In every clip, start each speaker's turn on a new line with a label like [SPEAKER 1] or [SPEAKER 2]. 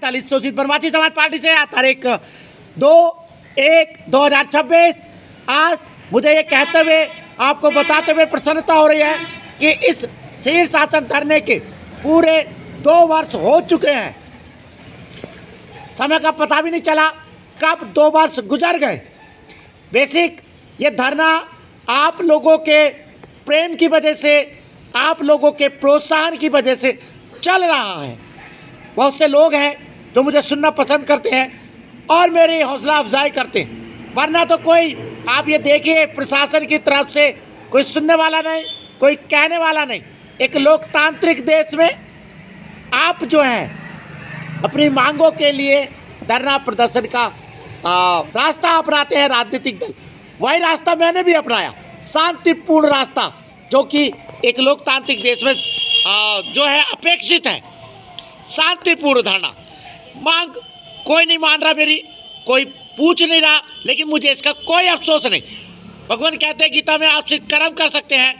[SPEAKER 1] दलित शोषित बनवासी समाज पार्टी से तारीख 2/1/2026। आज मुझे ये कहते हुए आपको बताते हुए प्रसन्नता हो रही है कि इस शीर्ष शासन धरने के पूरे 2 वर्ष हो चुके हैं। समय का पता भी नहीं चला कब 2 वर्ष गुजर गए। बेसिक ये धरना आप लोगों के प्रेम की वजह से, आप लोगों के प्रोत्साहन की वजह से चल रहा है। बहुत से लोग हैं जो मुझे सुनना पसंद करते हैं और मेरी हौसला अफजाई करते हैं, वरना तो कोई आप ये देखिए प्रशासन की तरफ से कोई सुनने वाला नहीं, कोई कहने वाला नहीं। एक लोकतांत्रिक देश में आप जो हैं अपनी मांगों के लिए धरना प्रदर्शन का रास्ता अपनाते हैं राजनीतिक दल। वही रास्ता मैंने भी अपनाया, शांतिपूर्ण रास्ता, जो कि एक लोकतांत्रिक देश में जो है अपेक्षित है। शांतिपूर्ण धरना, मांग कोई नहीं मान रहा मेरी, कोई पूछ नहीं रहा, लेकिन मुझे इसका कोई अफसोस नहीं। भगवान कहते हैं गीता में, आपसे कर्म कर सकते हैं,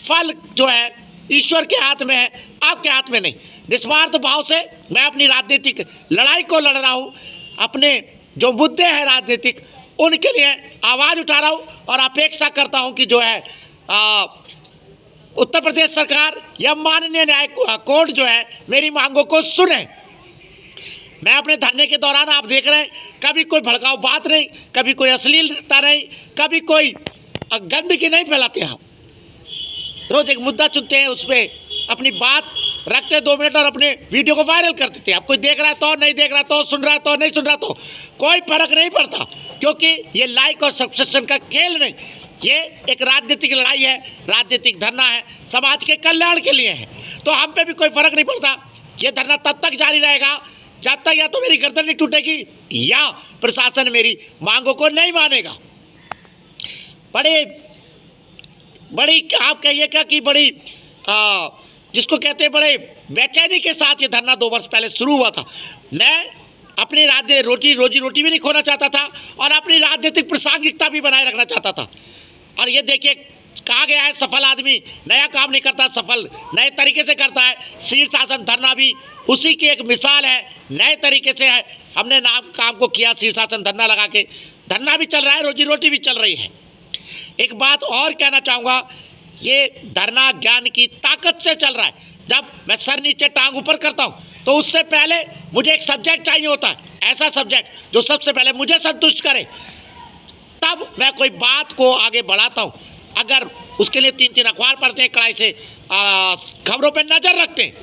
[SPEAKER 1] फल जो है ईश्वर के हाथ में है, आपके हाथ में नहीं। निस्वार्थ भाव से मैं अपनी राजनीतिक लड़ाई को लड़ रहा हूँ। अपने जो मुद्दे हैं राजनीतिक, उनके लिए आवाज़ उठा रहा हूँ और अपेक्षा करता हूँ कि जो है उत्तर प्रदेश सरकार या माननीय न्याय कोर्ट जो है मेरी मांगों को सुने। मैं अपने धरने के दौरान आप देख रहे हैं, कभी कोई भड़काऊ बात नहीं, कभी कोई अश्लीलता नहीं, कभी कोई गंदगी नहीं फैलाते। हम रोज एक मुद्दा चुनते हैं, उस पर अपनी बात रखते 2 मिनट और अपने वीडियो को वायरल कर देते हैं। अब कोई देख रहा है तो, नहीं देख रहा तो, सुन रहा है तो, नहीं सुन रहा तो, कोई फर्क नहीं पड़ता, क्योंकि ये लाइक और सब्सक्रिप्शन का खेल नहीं, ये एक राजनीतिक लड़ाई है, राजनीतिक धरना है, समाज के कल्याण के लिए है। तो हम पे भी कोई फर्क नहीं पड़ता। ये धरना तब तक जारी रहेगा जब तक या तो मेरी गर्दन नहीं टूटेगी या प्रशासन मेरी मांगों को नहीं मानेगा। बड़ी आप कहिए क्या कि बड़ी जिसको कहते हैं बड़े बेचैनी के साथ ये धरना 2 वर्ष पहले शुरू हुआ था। मैं अपनी रोजी रोटी भी नहीं खोना चाहता था और अपनी राजनीतिक प्रासंगिकता भी बनाए रखना चाहता था। और ये देखिए कहा गया है, सफल आदमी नया काम नहीं करता, सफल नए तरीके से करता है। शीर्ष शासन धरना भी उसी की एक मिसाल है, नए तरीके से है। हमने काम को किया, शीर्ष शासन धरना लगा के, धरना भी चल रहा है, रोजी रोटी भी चल रही है। एक बात और कहना चाहूँगा, ये धरना ज्ञान की ताकत से चल रहा है। जब मैं सर नीचे टांग ऊपर करता हूँ तो उससे पहले मुझे एक सब्जेक्ट चाहिए होता है, ऐसा सब्जेक्ट जो सबसे पहले मुझे संतुष्ट करे, तब मैं कोई बात को आगे बढ़ाता हूँ। अगर उसके लिए 3-3 अखबार पढ़ते हैं, कड़ाई से खबरों पर नज़र रखते हैं,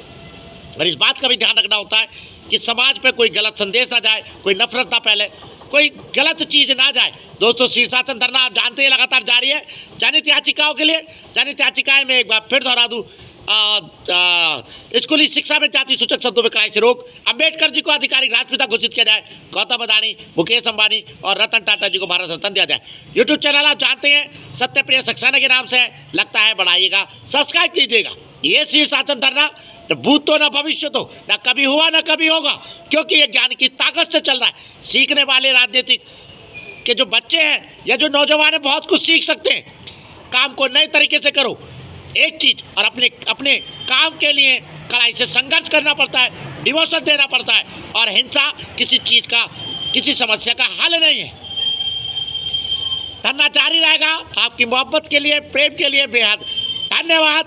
[SPEAKER 1] और इस बात का भी ध्यान रखना होता है कि समाज पे कोई गलत संदेश ना जाए, कोई नफरत ना फैले, कोई गलत चीज़ ना जाए। दोस्तों, शीर्ष शासन धरना आप जानते हैं लगातार जारी है। जनहित याचिकाओं के लिए, जनहित याचिकाएं मैं एक बार फिर दोहरा दूँ, स्कूली शिक्षा में जाति सूचक शब्दों में कड़ाई से रोक, अंबेडकर जी को आधिकारिक राष्ट्रपिता घोषित किया जाए, गौतम अदानी, मुकेश अंबानी और रतन टाटा जी को भारत रत्न दिया जाए। यूट्यूब चैनल आप जानते हैं सत्यप्रिय सक्सेना के नाम से है, लगता है बढ़ाइएगा, सब्सक्राइब कीजिएगा। ये शीर्ष शासन धरना न भूत तो न भविष्य तो, न कभी हुआ न कभी होगा, क्योंकि ये ज्ञान की ताकत से चल रहा है। सीखने वाले राजनीतिक के जो बच्चे हैं या जो नौजवान हैं, बहुत कुछ सीख सकते हैं। काम को नए तरीके से करो, एक चीज़, और अपने काम के लिए कड़ाई से संघर्ष करना पड़ता है, डिवोशन देना पड़ता है, और हिंसा किसी चीज़ का, किसी समस्या का हल नहीं है। धरना जारी रहेगा। आपकी मोहब्बत के लिए, प्रेम के लिए बेहद धन्यवाद।